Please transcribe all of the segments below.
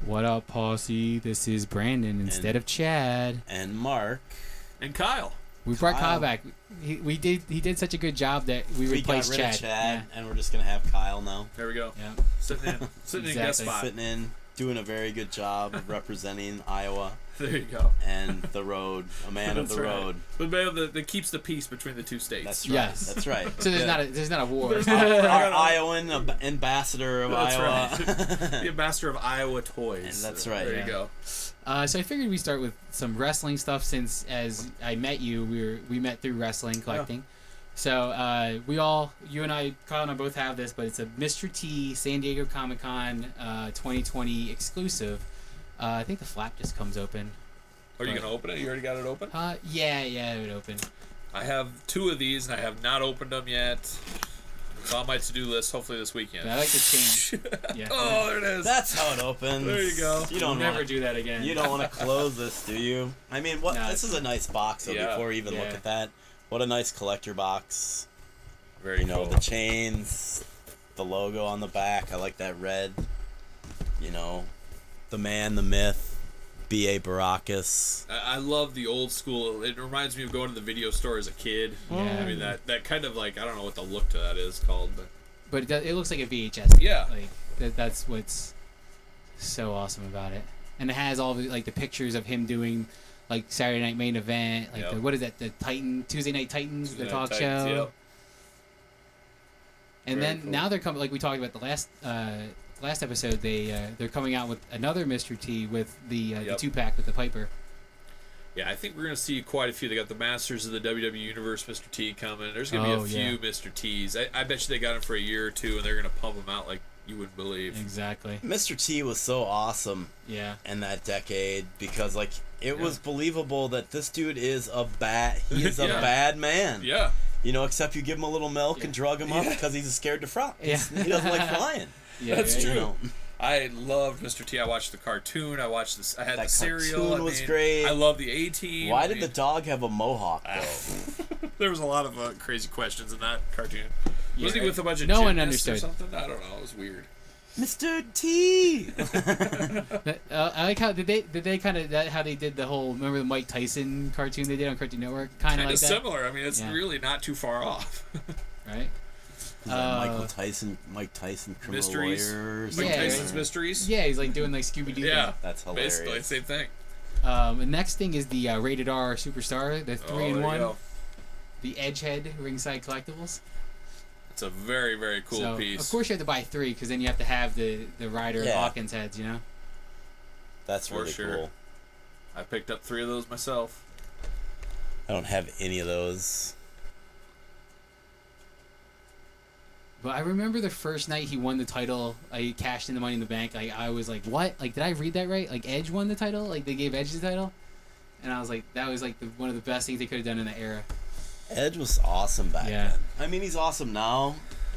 What up, Posse? This is Brandon instead of Chad. And Mark. And Kyle. We brought Kyle back. He did such a good job that we replaced got rid Chad. of Chad, and we're just going to have Kyle now. There we go. Yeah. Sitting in guest spot. Sitting in, doing a very good job of representing Iowa. There you go. And the road. A man of the road. But that keeps the peace between the two states. That's right. Yes. That's right. So there's not a war. Our Iowan ambassador of Iowa. Right. The ambassador of Iowa toys. And that's right. There you go. So I figured we start with some wrestling stuff since as I met you, we met through wrestling collecting. Yeah. So you and I, Kyle and I both have this, but it's a Mr. T San Diego Comic-Con 2020 exclusive. I think the flap just comes open. Are you going to open it? You already got it open? Yeah, it would open. I have 2 of these, and I have not opened them yet. It's on my to-do list, hopefully this weekend. I like the chain. Yeah. Oh, there it is. That's how it opens. There you go. You don't never do that again. You don't want to close this, do you? I mean, No, this is a nice box, though, before we even look at that. What a nice collector box. Very cool. The chains, the logo on the back. I like that red. The man, the myth, B.A. Baracus. I love the old school. It reminds me of going to the video store as a kid. Yeah. I mean, that kind of like, I don't know what the look to that is called. But it looks like a VHS. Yeah. That's what's so awesome about it. And it has all the pictures of him doing Saturday Night Main Event, what is that, the Tuesday Night Titans, the talk show. Yep. And then now they're coming, like we talked about the last episode, they're coming out with another Mr. T with the 2-pack with the Piper. Yeah, I think we're going to see quite a few. They got the Masters of the WWE Universe Mr. T coming. There's going to be a few Mr. T's. I bet you they got him for a year or two, and they're going to pump them out like you wouldn't believe. Exactly. Mr. T was so awesome in that decade because, it was believable that this dude is a bad man. Yeah. Except you give him a little milk and drug him up because he's scared to fly. Yeah. He doesn't like flying. Yeah, that's true. I loved Mr. T. I watched the cartoon. I watched this. I had the cereal. Cartoon was great. I love the A-Team. Why did the dog have a mohawk, though? There was a lot of crazy questions in that cartoon. Wasn't he with a bunch of no one gymnasts understood or something? I don't know. It was weird. Mr. T. I like how did they kind of how they did the whole, remember the Mike Tyson cartoon they did on Cartoon Network, kind of like that. Similar. I mean, it's really not too far off. Right. Mike Tyson criminal Mysteries. lawyers. Mike Tyson's Mysteries. Yeah, he's doing Scooby-Doo. Yeah, that's hilarious. Basically, same thing. The next thing is the Rated R Superstar, the 3-in-1, the Edgehead Ringside Collectibles. It's a very, very cool piece. Of course, you have to buy 3 because then you have to have the Ryder Hawkins heads. That's really cool. I picked up 3 of those myself. I don't have any of those. But I remember the first night he won the title, I cashed in the Money in the Bank. I was like, what? Did I read that right? Edge won the title? They gave Edge the title? And I was like, that was one of the best things they could have done in that era. Edge was awesome back then. I mean, he's awesome now.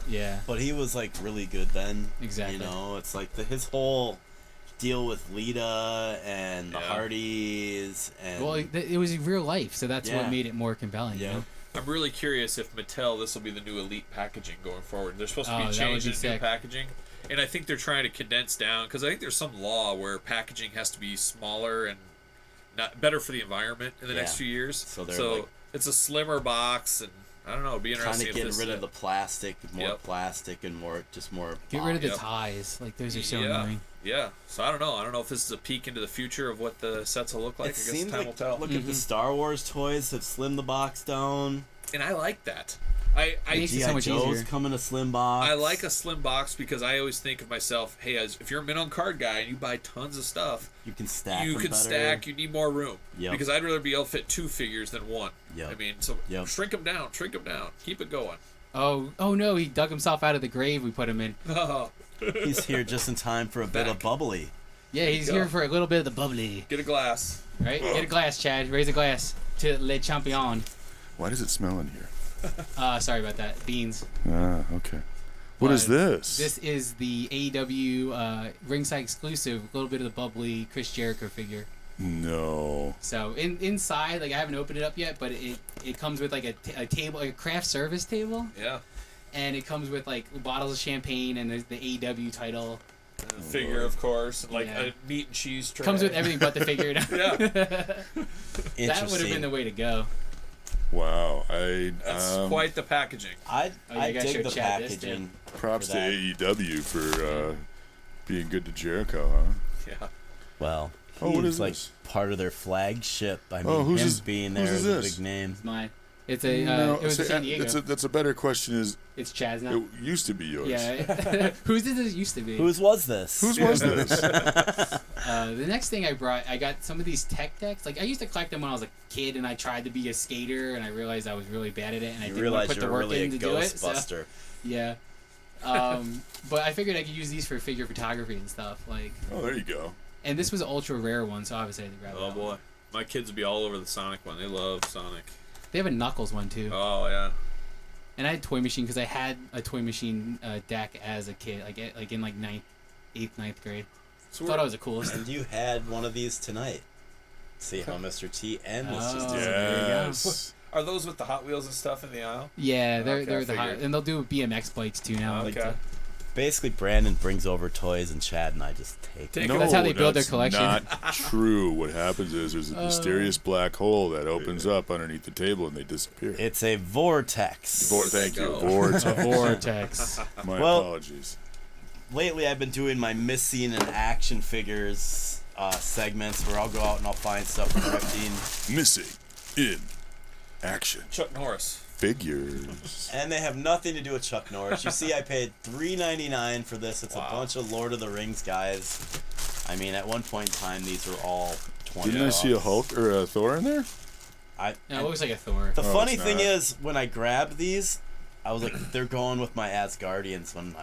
Yeah. But he was really good then. Exactly. It's his whole deal with Lita and the Hardys and. Well, it was real life, so that's what made it more compelling. Yeah. I'm really curious if Mattel, this will be the new Elite packaging going forward. They're supposed to be changing new packaging, and I think they're trying to condense down because I think there's some law where packaging has to be smaller and not better for the environment in the next few years. So it's a slimmer box, and I don't know. It'd be interesting. Trying to get rid of the plastic, more plastic, and more. Get rid of the ties. Those are so annoying. Yeah. So I don't know. I don't know if this is a peek into the future of what the sets will look like. I guess time will tell. Look at the Star Wars toys that slim the box down. And I like that. Makes it so much easier. come in a slim box. I like a slim box because I always think of myself, hey, if you're a mint on card guy and you buy tons of stuff, you can stack. You need more room. Yep. Because I'd rather be able to fit 2 figures than 1. Yep. I mean, shrink them down. Keep it going. Oh no, he dug himself out of the grave we put him in. Oh. He's here just in time for a bit of bubbly. Yeah, he's here for a little bit of the bubbly. Get a glass. Right? Get a glass, Chad. Raise a glass to Le Champion. Why does it smell in here? Sorry about that. Beans. Okay. What is this? This is the AEW ringside exclusive, a little bit of the bubbly Chris Jericho figure. No. So inside, I haven't opened it up yet, but it comes with a table, a craft service table. Yeah. And it comes with bottles of champagne and the AEW title. Figure, of course, and like a meat and cheese tray. Comes with everything but the figure. Yeah. That would have been the way to go. Wow, that's quite the packaging. I dig the packaging. Props to AEW for being good to Jericho, huh? Yeah. Well, what is like this? part of their flagship. I mean, him being there is a big name. It's mine. It's a. It was San Diego. That's a better question. It's Chaz now? It used to be yours. Yeah. Whose did this used to be? Whose was this? Whose was this? The next thing I got some of these tech decks. Like I used to collect them when I was a kid, and I tried to be a skater, and I realized I was really bad at it, and I didn't want to put the work in to do it. So, yeah. But I figured I could use these for figure photography and stuff. Like. Oh, there you go. And this was an ultra rare one, so obviously I had to grab it. Oh boy, my kids would be all over the Sonic one. They love Sonic. They have a Knuckles one too. Oh yeah. And I had Toy Machine because I had a Toy Machine deck as a kid, like in 8th, 9th grade. So thought I was the coolest. And you had one of these tonight. See how Mr. T and this just did. Yes. Are those with the Hot Wheels and stuff in the aisle? Yeah, they're the hot, and they'll do BMX bikes too now. Okay. Basically, Brandon brings over toys, and Chad and I just take them. No, that's how they build their collection. Not true. What happens is there's a mysterious black hole that opens up underneath the table, and they disappear. It's a vortex. Thank you. Vortex. A vortex. My apologies. Lately, I've been doing my missing and action figures segments where I'll go out and I'll find stuff thrifting. Missing in action Chuck Norris. figures. And they have nothing to do with Chuck Norris. You see, I paid $3.99 for this. It's a bunch of Lord of the Rings guys. I mean, at one point in time, these were all $20. Didn't I see a Hulk or a Thor in there? Yeah, it looks like a Thor. The funny thing is, when I grabbed these, I was like, they're going with my Asgardians when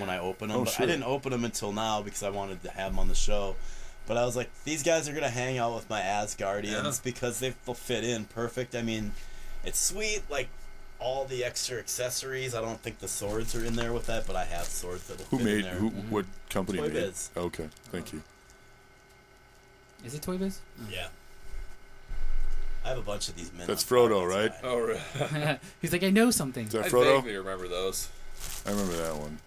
I open them. Oh, But sure. I didn't open them until now because I wanted to have them on the show. But I was like, these guys are going to hang out with my Asgardians because they'll fit in perfect. I mean, it's sweet, like all the extra accessories. I don't think the swords are in there with that, but I have swords that will fit in there. What company Toy made Biz. it? Okay, thank you. Is it Toy Biz? Yeah. I have a bunch of these men. That's Frodo, right? Oh, really? He's like, I know something. Is that I Frodo? vaguely remember those. I remember that one.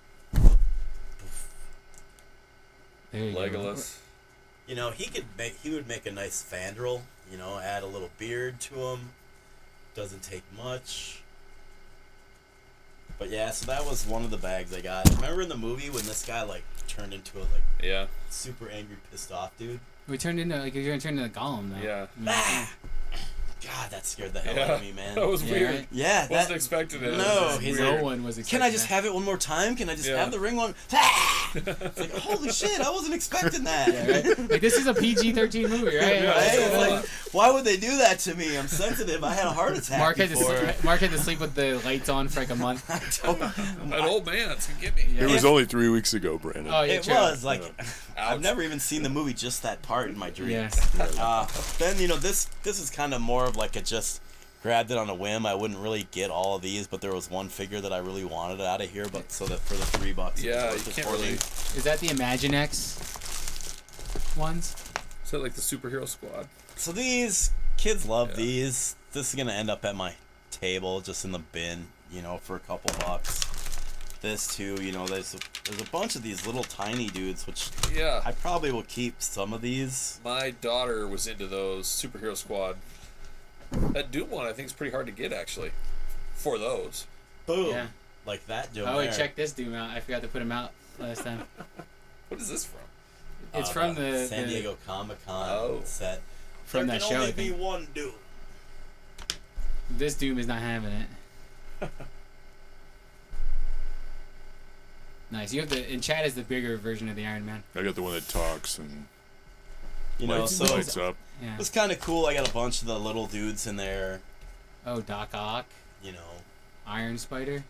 There you Legolas. You know, he would make a nice Fandral, you know, add a little beard to him. Doesn't take much. But yeah, so that was one of the bags I got. Remember in the movie when this guy like turned into a super angry, pissed off dude? We turned into you're gonna turn into Gollum now. Yeah. Ah! God, that scared the hell out of me, man. That was weird. Right? Yeah, Wasn't expecting it. No, he's No like, one was expecting can I just that. have it one more time? Can I just have the ring one? Ah! It's like, holy shit, I wasn't expecting that. Yeah, right? Like, this is a PG-13 movie, right? Yeah, Right? it's It's a like, lot. why would they do that to me? I'm sensitive. I had a heart attack Mark had before. to sleep with the lights on for like a month. An old man, it's gonna get me. Yeah. It was only 3 weeks ago, Brandon. Oh, yeah, It true. was like I've Ouch. never even seen the movie, just that part in my dreams. Yeah. Then you know this is kind of more of like a just grabbed it on a whim. I wouldn't really get all of these, but there was one figure that I really wanted out of here. But so that for the $3, Yeah, it was worth you it can't for really. me. Is that the Imaginext ones? Is that like the superhero squad? So these kids love these. This is gonna end up at my table, just in the bin, you know, for a couple bucks. This too, you know, there's a bunch of these little tiny dudes, which Yeah. I probably will keep some of these. My daughter was into those superhero squad. That Doom one I think is pretty hard to get actually. For those. Boom, Yeah. like that doing Oh, there. check this Doom out. I forgot to put him out last time. What is this from? It's from the San Diego Comic-Con Oh. set. From there that can show, only I be think. one Doom. This Doom is not having it. Nice. You have and Chad is the bigger version of the Iron Man. I got the one that talks and You know, lights, so lights up. Yeah. it was kind of cool. I got a bunch of the little dudes in there. Oh, Doc Ock, You know, Iron Spider.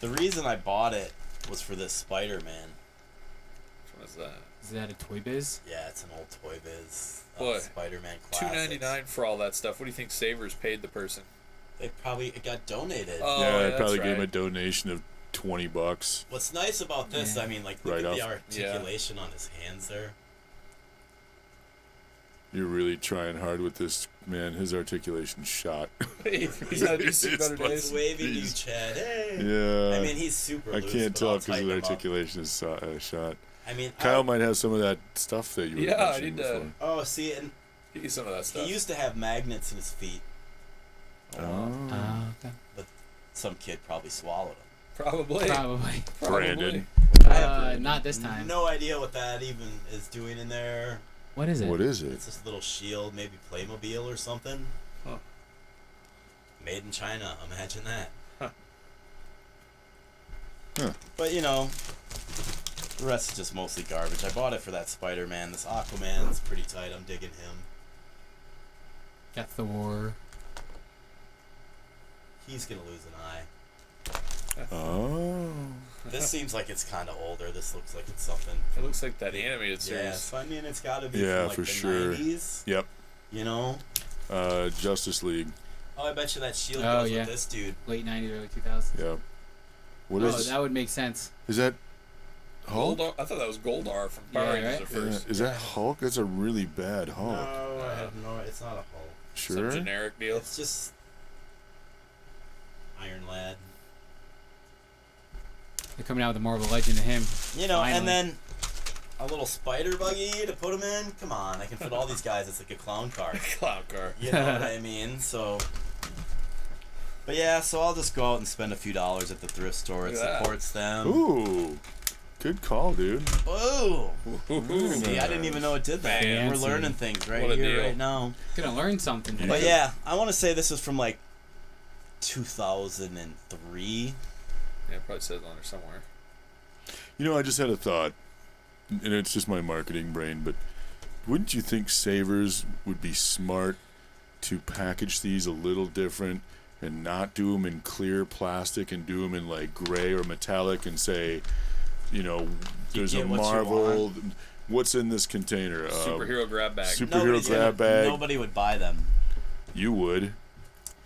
the reason I bought it was for this Spider-Man. Which one is that? Is that a Toy Biz? Yeah, it's an old Toy Biz Boy, Spider-Man classics. $2.99 for all that stuff. What do you think Savers paid the person? It got donated. Oh, Yeah, I that's probably right. gave him a donation of $20. What's nice about this, Yeah. I mean, like, look Right at the off. articulation on his hands there. You're really trying hard with this, man. His articulation's shot. He's had It's better like- days. Wavy to you, He's- Chad. Hey. Yeah. I mean, he's super I loose, can't but tell I'll because his tighten him up. articulation is shot. I mean, Kyle might have some of that stuff that you were Yeah, I mentioning need to- before. Oh, see, and Get you some of that stuff. he used to have magnets in his feet. Oh. Okay. Some kid probably swallowed them. Probably. Probably. Brandon. I have Not this time. no idea what that even is doing in there. What is it? What is it? It's this little shield, maybe Playmobil or something. Huh. Made in China. Imagine that. Huh. But you know, the rest is just mostly garbage. I bought it for that Spider-Man. This Aquaman's pretty tight. I'm digging him. Got Thor. He's gonna lose an eye. Oh. This seems like it's kind of older. This looks like it's something. It looks like that animated Yeah, series. so I mean, it's got to be Yeah, from like for the sure. 90s. Yep. You know? Justice League. Oh, I bet you that shield Oh, goes yeah. with this dude. Late 90s, early 2000s. Yep. What Oh, is that would make sense. is that Hulk? Goldar, I thought that was Goldar from Power Yeah, Rangers right? at Yeah. first. Is that Hulk? That's a really bad Hulk. No, I have no. It's not a Hulk. Some Sure. generic deal. It's just Iron Lad. They're coming out with a more of a legend of him. You know, Finally. and then a little spider buggy to put him in. Come on, I can fit all these guys. It's like a clown car. Clown car. You know what I mean? So. But yeah, so I'll just go out and spend a few dollars at the thrift store. It Look at that. supports them. Ooh. Good call, dude. Ooh. Ooh. See, I didn't even know it did that. Fancy. We're learning things right What a here, deal. right now. Gonna learn something. Dude. But yeah, I want to say this is from like 2003. Yeah, it probably says on there somewhere. You know, I just had a thought, and it's just my marketing brain, but wouldn't you think Savers would be smart to package these a little different and not do them in clear plastic and do them in like gray or metallic and say, you know, there's a get what you Marvel. What's in this container? Superhero grab bag. Superhero grab bag. Nobody would buy them. You would.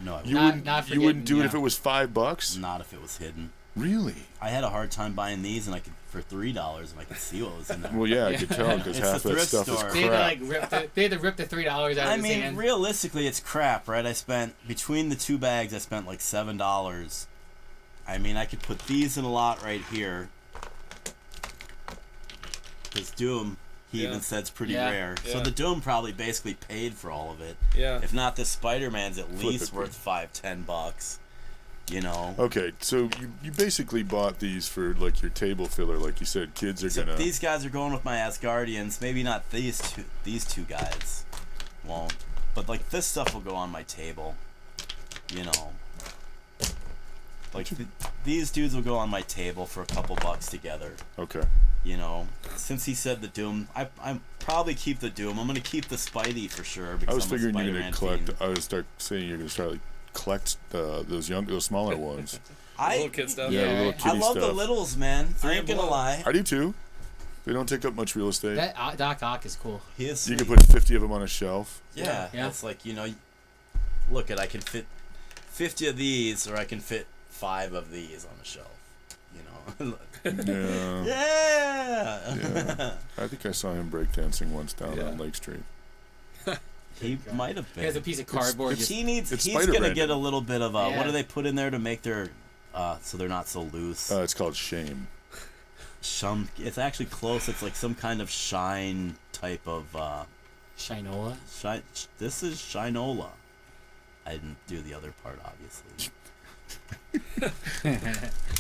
No, I You wouldn't. Not wouldn't. You wouldn't do it forgetting, if yeah. it was $5. Not if it was hidden. Really? I had a hard time buying these, and I could for $3, and I could see what was in there. Well, yeah, I could tell because It's half a that thrift stuff store. is They had to crap. like they had to rip the $3 out of I his mean, hand. realistically, it's crap, right? I spent between the two bags, I spent like $7. I mean, I could put these in a lot right here. Because Doom, he Yeah. even said it's pretty Yeah. rare. So Yeah. the Doom probably basically paid for all of it. Yeah. If not, this Spider-Man's at Flip least it, worth $5-10. You know. Okay, so you basically bought these for like your table filler, like you said. Kids are Except gonna. these guys are going with my Asgardians. Maybe not these two. These two guys won't. But like this stuff will go on my table. You know. Like these dudes will go on my table for a couple bucks together. Okay. You know. Since he said the Doom, I probably keep the Doom. I'm gonna keep the Spidey for sure. Because I was I'm a figuring you're gonna Spider-Man collect. fiend. I would start saying you're gonna start like collect those smaller ones. Little kid stuff. Yeah, Yeah, little right. kitty I love stuff. the littles, man. I ain't gonna below. lie. I do too. They don't take up much real estate. That Doc Ock is cool. He is You sweet. can put 50 of them on a shelf. Yeah, Yeah. it's like, you know, look at I can fit 50 of these, or I can fit 5 of these on the shelf. You know. Yeah. Yeah. Yeah. I think I saw him breakdancing once down Yeah. on Lake Street. He might have He has a been. piece of cardboard. He's It's gonna Spider-Man. get a little bit of Yeah. what do they put in there to make their so they're not so loose? It's called shame. It's actually close. It's like some kind of shine type of Shinola. shine. This is shinola. I didn't do the other part, obviously.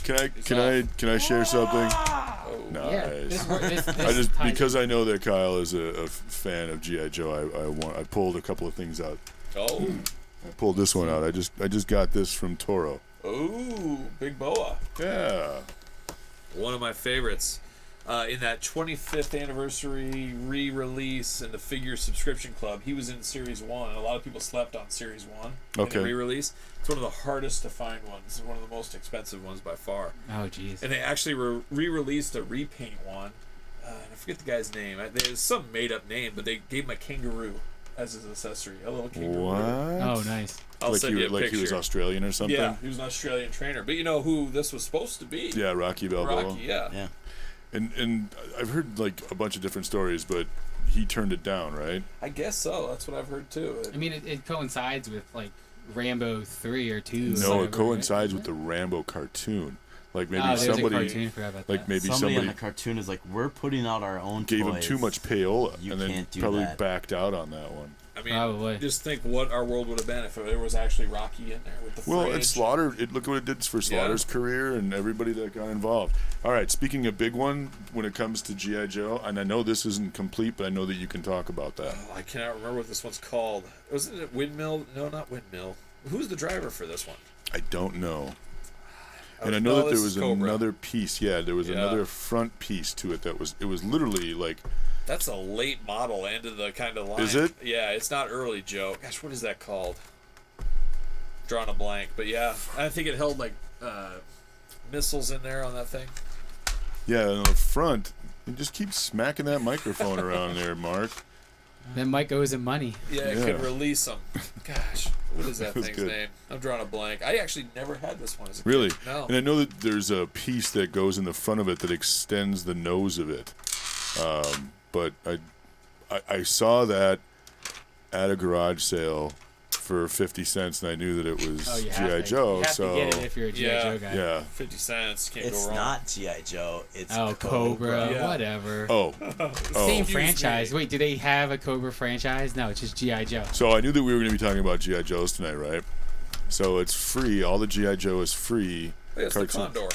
Can I share something? Oh. Nice. Yeah. This I just ties because I know that Kyle is a fan of GI Joe. I pulled a couple of things out. Oh. I pulled this one out. I just got this from Toro. Ooh. Big boa. Yeah. One of my favorites. In that 25th anniversary re-release in the Figure Subscription Club, he was in Series 1. And a lot of people slept on Series 1 in Okay. the re-release. It's one of the hardest to find ones. One of the most expensive ones by far. Oh jeez. And they actually re-released a repaint one. And I forget the guy's name. There's some made-up name, but they gave him a kangaroo as his accessory. A little kangaroo. What? Oh nice. I'll like send you a like picture. he was Australian or something? Yeah, he was an Australian trainer. But you know who this was supposed to be? Yeah, Rocky Balboa. Rocky, yeah. Yeah. And I've heard like a bunch of different stories, but he turned it down, right? I guess so. That's what I've heard too. I mean, it coincides with like Rambo 3 or 2. or No, whatever, it coincides right? with the Rambo cartoon. Like maybe there's a somebody, cartoon, forgot about like that. maybe somebody in somebody the cartoon is like, we're putting out our own gave him toys. too much payola, You and then can't do probably that. backed out on that one. I mean, Probably. just think what our world would have been if there was actually Rocky in there with the Well, fridge. and Slaughter, look what it did for Slaughter's career and everybody that got involved. All right, speaking of big one, when it comes to G.I. Joe, and I know this isn't complete, but I know that you can talk about that. Oh, I cannot remember what this one's called. Wasn't it Windmill? No, not Windmill. Who's the driver for this one? I don't know. And I know that there was another piece. Yeah, there was another front piece to it that was, it was literally like... That's a late model, end of the kind of line. Is it? Yeah, it's not early Joe. Gosh, what is that called? Drawing a blank. But yeah, I think it held like missiles in there on that thing. Yeah, on the front, you just keep smacking that microphone around there, Mark. Then Mike owes him money. Yeah, it could release them. Gosh, what is that That was thing's good. name? I'm drawing a blank. I actually never had this one as a kid. Really? No. And I know that there's a piece that goes in the front of it that extends the nose of it. But I saw that at a garage sale for 50 cents, and I knew that it was G.I. Joe. You have So to get it if you're a G.I. Joe guy. yeah. 50 cents. Can't It's go wrong. not G.I. Joe. It's Cobra. Yeah. Whatever. Oh. Same Excuse franchise. me. Wait, do they have a Cobra franchise? No, it's just G.I. Joe. So I knew that we were going to be talking about G.I. Joes tonight, right? So it's free. All the G.I. Joe is free. Hey, it's the Cartoon. Condor.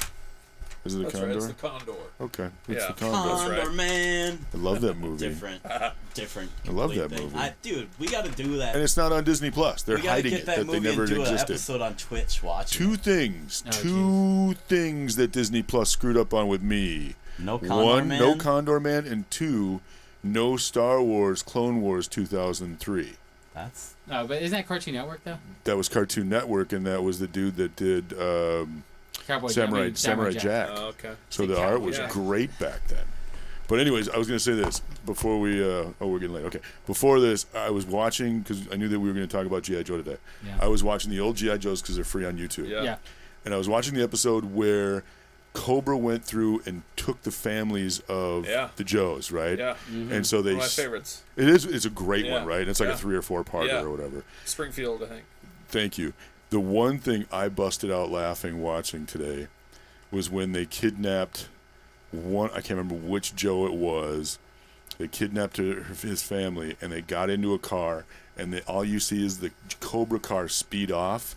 Is it the That's Condor? right, it's the Condor. Okay. It's Yeah. the Condor. That's right. Condor Man. I love that movie. Different. I love that complete thing. movie. Dude, we got to do that. And it's not on Disney Plus. They're we gotta hiding get it that that they movie never and do an existed. episode on Twitch. Watch Two things. Oh, Two things that Disney Plus screwed up on with me. No Condor One, Man. no Condor Man, and two, no Star Wars Clone Wars 2003. That's No, but isn't that Cartoon Network though? That was Cartoon Network, and that was the dude that did Samurai Jack. Oh, okay. So the art was yeah. great back then. But anyways, I was going to say this before we. We're getting late. Okay. Before this, I was watching because I knew that we were going to talk about G.I. Joe today. Yeah. I was watching the old G.I. Joes because they're free on YouTube. Yeah. Yeah. And I was watching the episode where Cobra went through and took the families of Yeah. the Joes, right? Yeah. And so they. One of my favorites. It's a great Yeah. one, right? It's like Yeah. a 3 or 4 parter Yeah. or whatever. Springfield, I think. Thank you. The one thing I busted out laughing watching today was when they kidnapped one. I can't remember which Joe it was. They kidnapped his family, and they got into a car, and all you see is the Cobra car speed off,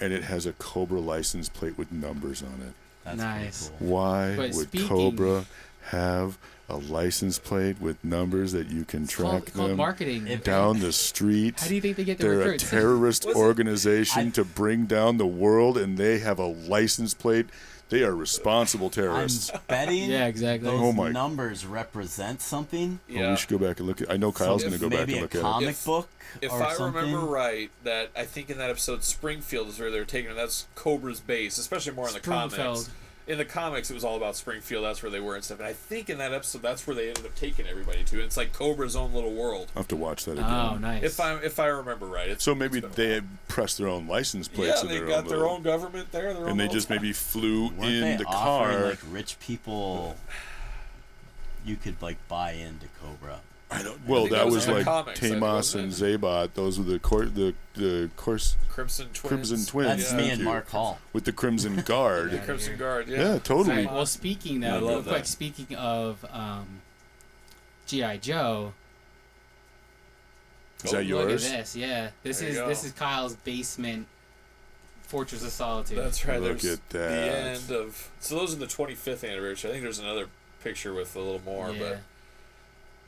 and it has a Cobra license plate with numbers on it. That's Nice. pretty cool. Why But would speaking- Cobra have a license plate with numbers that you can It's track called them marketing. down the street? How do you think they get the They're a recruits? terrorist Was it- organization to bring down the world, and they have a license plate. They are responsible I'm terrorists. betting Yeah, exactly. those Oh my- numbers represent something. Oh, Yeah. we should go back and look at. I know Kyle's going to go back Maybe and a look at it. comic If- book If or I something. remember right, that I think in that episode, Springfield is where they were taking it. That's Cobra's base, especially more in the comics. Springfield. In the comics, it was all about Springfield. That's where they were and stuff. And I think in that episode, that's where they ended up taking everybody to. It's like Cobra's own little world. I'll have to watch that again. Oh, nice. If I remember right, it's, So maybe it's been a they while. had pressed their own license plates Yeah, in they their got own their little- own government there. Their own and they little just maybe flew Weren't in they the offering, car. like rich people? You could like buy into Cobra. I don't. Well, think that that was was in the like comics, I think, Tamos wasn't and it? Zabot. Those were the course Crimson Twins. Crimson Twins. That's Thank me and you. Mark Hall. with the Crimson Guard. The Crimson Guard. Yeah. Yeah, totally. Right, well, speaking I though, love real quick, that. speaking of G.I. Joe. Is that Look yours? at this, yeah. This There you is go. this is Kyle's basement Fortress of Solitude. That's right. Look There's at that. The end of. So those are the 25th anniversary. I think there's another picture with a little more, yeah. but.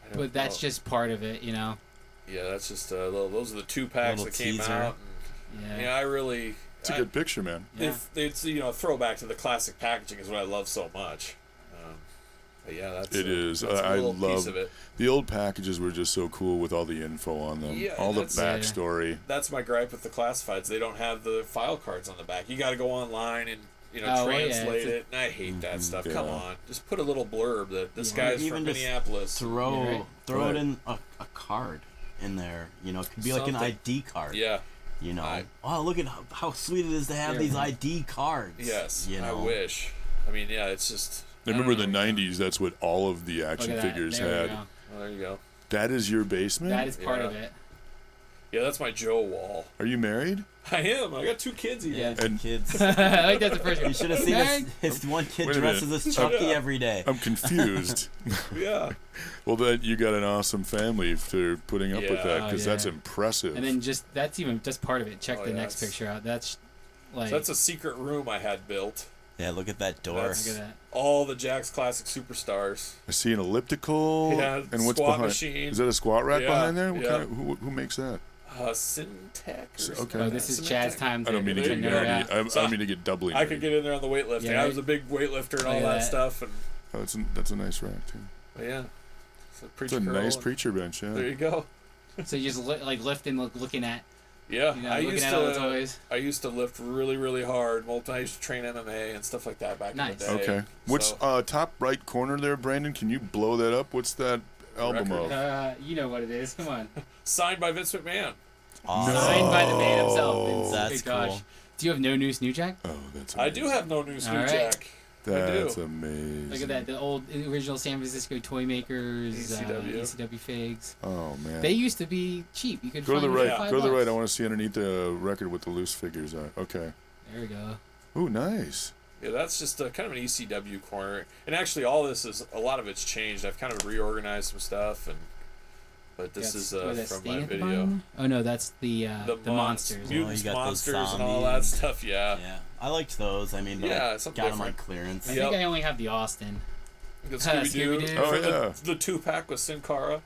I don't But that's know. just part of it, you know. Yeah, that's just those are the 2 packs Little that came teaser. out. Yeah. And, I really. It's a good picture, man. Yeah. If it's throwback to the classic packaging is what I love so much. But yeah, that's It is. That's a I little piece love of it. the old packages. Were just so cool with all the info on them, Yeah, all the that's- backstory. That's my gripe with the classifieds. They don't have the file cards on the back. You got to go online and Oh, well, yeah, translate it's a- it. And I hate that stuff. yeah. Come on, just put a little blurb that this Yeah. guy's Even from just Minneapolis. Throw You're right. throw it Right. in a card in there. You know, it could be like an Something. ID card. Yeah. You know, I- oh look at how sweet it is to have Yeah, these right. ID cards. Yes. You know, I wish. I mean, yeah, it's just. I remember don't the know. '90s. That's what all of the Look action at that. figures There we had. go. Oh, there you go. That is your basement. That is part Yeah. of it. Yeah, that's my Joe wall. Are you married? I am. I got 2 kids even. Yeah, And- kids. I like that's the first one. You should have seen his one kid Wait a dresses as Chucky every day. I'm confused. Yeah. Well, then you got an awesome family for putting up with Yeah. that, because Oh, yeah. that's impressive. And then that's even just part of it. Check the yeah, next it's- picture out. That's like So that's a secret room I had built. Yeah, look at that door. That's- look at that. All the Jack's Classic Superstars. I see an elliptical. Yeah, and what's squat behind? machine. Is that a squat rack Yeah, behind there? What yeah. kind of, who makes that? Syntech. So- Or okay. Oh, this is Chad's time. I don't mean to There get you go. nerdy. I So don't mean to get doubly nerdy. I could get in there on the weightlifting. Yeah, I was a big weightlifter and all Look at that that. stuff. And Oh, that's a nice rack too. yeah, it's a It's preacher a curl nice and- preacher bench. Yeah. There you go. So you just lifting, looking at, Yeah, I looking at all the toys. I used to lift really, really hard. I used to train MMA and stuff like that back Nice. in the day. Okay. What's So, top right corner there, Brandon? Can you blow that up? What's that album Record. of? You know what it is. Come on. signed by Vince McMahon. Awesome. Signed by the man himself. Vince. That's Good gosh. cool. Do you have No News New Jack? Oh, that's I amazing. do have no news, All New right. Jack. That's I do. amazing. Look at that. The old original San Francisco toy makers, ECW. ECW figs. Oh man. They used to be cheap. You could Go to find the them for right. $5. Go to the right. I want to see underneath the record what the loose figures are. Okay. There we go. Ooh, nice. Yeah, that's just kind of an ECW corner. And actually, all this is a lot of it's changed. I've kind of reorganized some stuff, but this is What that from stain my at the video. bottom? Oh no, that's the monsters. Mutants, you got those monsters, and all that zombies. stuff. Yeah, Yeah, I liked those. I mean, but Yeah, I something got them on different. clearance. I Yep. think I only have the Austin. the Scooby-Doo. Scooby-Doo. Oh, yeah. The 2-pack with Sin Cara.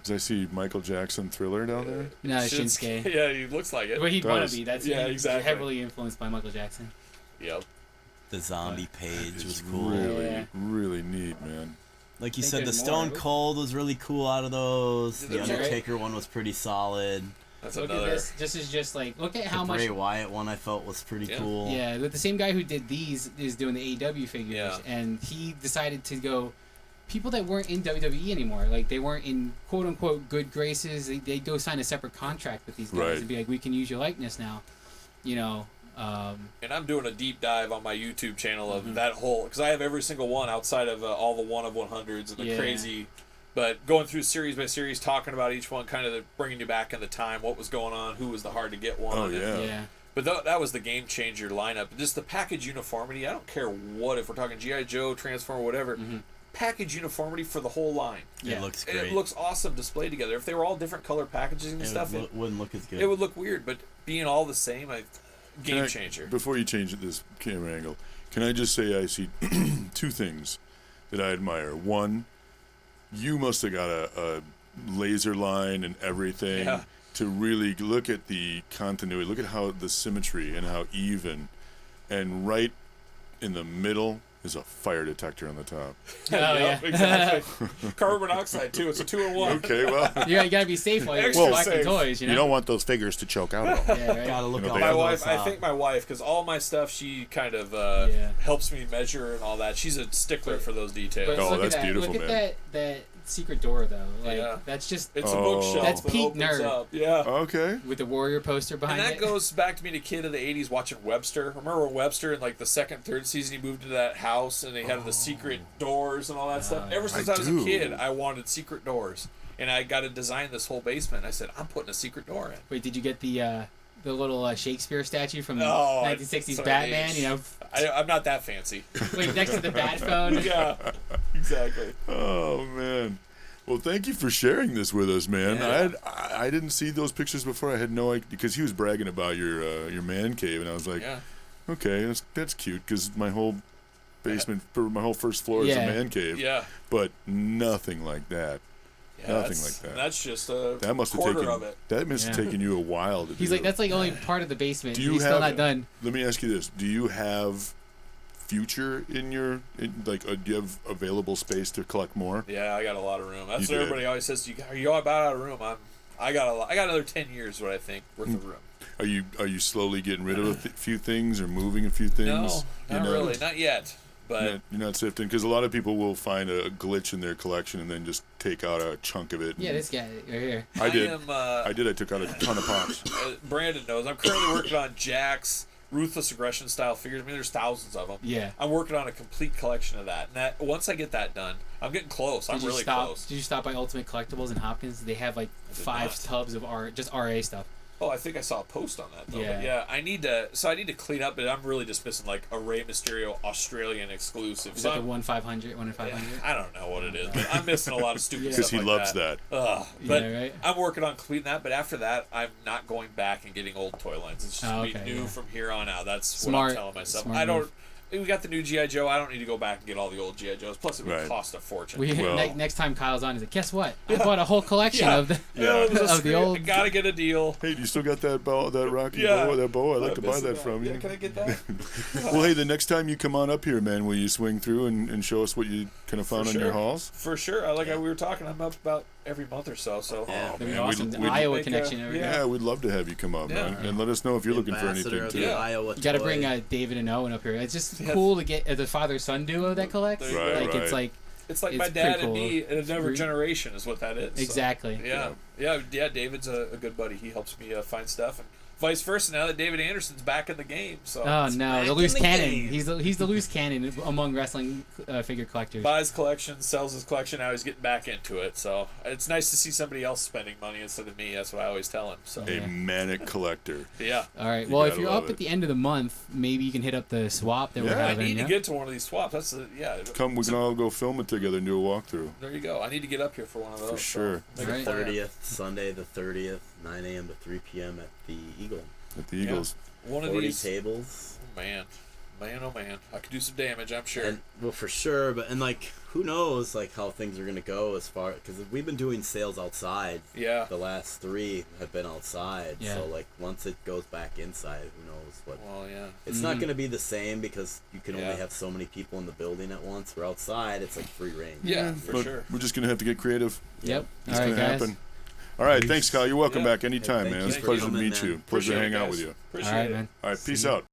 Does I see Michael Jackson Thriller down there? No, Shinsuke. Yeah, he looks like it. Well, he'd want Does. to be. That's Yeah, he's exactly. heavily influenced by Michael Jackson. Yep. The zombie page It's was cool. Really, Yeah. really neat, man. Like you I think said, the there's Stone more. Cold was really cool out of those. The There's- Undertaker one was pretty solid. That's Look another. at this. This is just like look at The how much. Bray Wyatt one I felt was pretty Yeah. cool. Yeah, but the same guy who did these is doing the AEW figures, Yeah. and he decided to go. People that weren't in WWE anymore, like they weren't in quote unquote good graces, they go sign a separate contract with these guys Right. and be like, we can use your likeness now, you know. And I'm doing a deep dive on my YouTube channel Mm-hmm. of that whole, because I have every single one outside of all the 1 of 100s and the Yeah. crazy, but going through series by series, talking about each one, kind of bringing you back in the time, what was going on, who was the hard to get one. Oh, and- yeah. Yeah. But that was the game changer lineup. Just the package uniformity. I don't care what, if we're talking G.I. Joe, Transformer, whatever. Mm-hmm. Package uniformity for the whole line. Yeah. It looks And great. it looks awesome displayed together. If they were all different color packaging and It stuff, wouldn't look as good. it would look weird. But being all the same, game Can I- changer. Before you change this camera angle, can I just say I see two things that I admire. One, you must have got a laser line and everything Yeah. to really look at the continuity. Look at how the symmetry and how even, and right in the middle is a fire detector on the top. yeah. Exactly. Carbon monoxide too. It's a 2-in-1. Okay, well, You gotta be safe while you're Extra collecting safe. toys, you know. you don't want those figures to choke out. At all. Yeah, right. Gotta look You know, all they My have those wife, I out. think my wife, because all my stuff, she kind of Yeah. helps me measure and all that. She's a stickler for those details. But Oh, look that's at that. beautiful, Look man. at that secret door though. Like Yeah. that's just It's a Oh. bookshelf. That's that peak opens nerd. Up. Yeah. Okay. with the warrior poster And behind that it. goes back to being a kid of the 80s watching Webster. Remember when Webster in like the second, third season he moved into that house and they had the secret doors and all that stuff? Ever since I I was do. a kid, I wanted secret doors. And I got to design this whole basement. I said, I'm putting a secret door in. Wait, did you get the little Shakespeare statue from No, 1960s sorry, Batman? age. You know, I'm not that fancy. wait next to the bat phone. Yeah, exactly. Oh man. Well, thank you for sharing this with us, man. Yeah. I didn't see those pictures before. I had no idea because he was bragging about your man cave, and I was like, Yeah. okay, that's cute because my whole basement, for my whole first floor is a Yeah. man cave. Yeah. But nothing like that. Yeah, Nothing that's- like that. That's just a That must have quarter taken. of it. That must have Yeah. taken you a while to He's do. like, that's like only part of the basement. Do you He's still have- not done. Let me ask you this: do you have future in your do you have available space to collect more? Yeah, I got a lot of room. That's You what did. everybody always says. Are you about out of room? I got another 10 years, what I think, worth of room. Are you slowly getting rid of a few things or moving a few things? No, You not know? really, not yet. But You're not sifting because a lot of people will find a glitch in their collection and then just take out a chunk of it. Yeah, this guy right here. I did. am. I took out a ton of pops. Brandon knows. I'm currently working on Jack's ruthless aggression style figures. I mean, there's thousands of them. Yeah. I'm working on a complete collection of that. And that once I get that done, I'm getting close. I'm really close. Did you stop by Ultimate Collectibles in Hopkins? They have like 5 tubs of just RA stuff. Oh, I think I saw a post on that though. Yeah. But yeah, I need to clean up, but I'm really just missing like a Rey Mysterio Australian exclusive. Is that the 1/500, 1 in 500? I don't know what it is, but I'm missing a lot of stupid Because stuff he like loves that. But Yeah, right. I'm working on completing that, but after that, I'm not going back and getting old toy lines. It's just be new from here on out. That's what I'm telling myself. Smart I don't. move. We got the new G.I. Joe. I don't need to go back and get all the old G.I. Joes. Plus, it would cost a fortune. Next time Kyle's on, he's like, guess what? I bought a whole collection of the old. I gotta get a deal. Hey, do you still got that Rocky bow? That bow? I'd like to buy that from you. Yeah, can I get that? Well, hey, the next time you come on up here, man, will you swing through and show us what you kind of found on your hauls? For sure. Like we were talking, I'm up about every month or so. Yeah. That'd be awesome. The Iowa connection over here. Yeah, we'd love to have you come up, man. And let us know if you're looking for anything, too. Iowa you got to bring David and Owen up here. It's just cool to get the father-son duo that collects. Right. It's like my dad and me in another generation is what that is. Exactly. So. Yeah. David's a good buddy. He helps me find stuff, and vice versa. Now that David Anderson's back in the game, so oh no, the loose cannon. He's the loose cannon among wrestling figure collectors. Buys collection, sells his collection. Now he's getting back into it. So it's nice to see somebody else spending money instead of me. That's what I always tell him. So a manic collector. Yeah. All right. Well, if you're up at the end of the month, maybe you can hit up the swap that we're having. I need to get to one of these swaps. That's Come, we can all go film it together and do a walkthrough. There you go. I need to get up here for one of those. For sure. The 30th, Sunday the 30th, 9 a.m. to 3 p.m. at the Eagle. At the Eagles. One of 40 these tables. Oh, man, oh man, I could do some damage. I'm sure. And, well, for sure, but like, who knows, like how things are gonna go as far because we've been doing sales outside. Yeah. The last 3 have been outside. Yeah. So like once it goes back inside, who knows what? Well, yeah. It's not gonna be the same because you can only have so many people in the building at once. We're outside, it's like free reign. Yeah, for but sure. We're just gonna have to get creative. Yep. It's All right, gonna guys. happen. All right, thanks, Kyle. You're welcome back anytime, Hey, man. thank It's a you for pleasure to coming, meet man. you. Pleasure to hang out guys. with you. Appreciate All right, it. man. All right, peace out.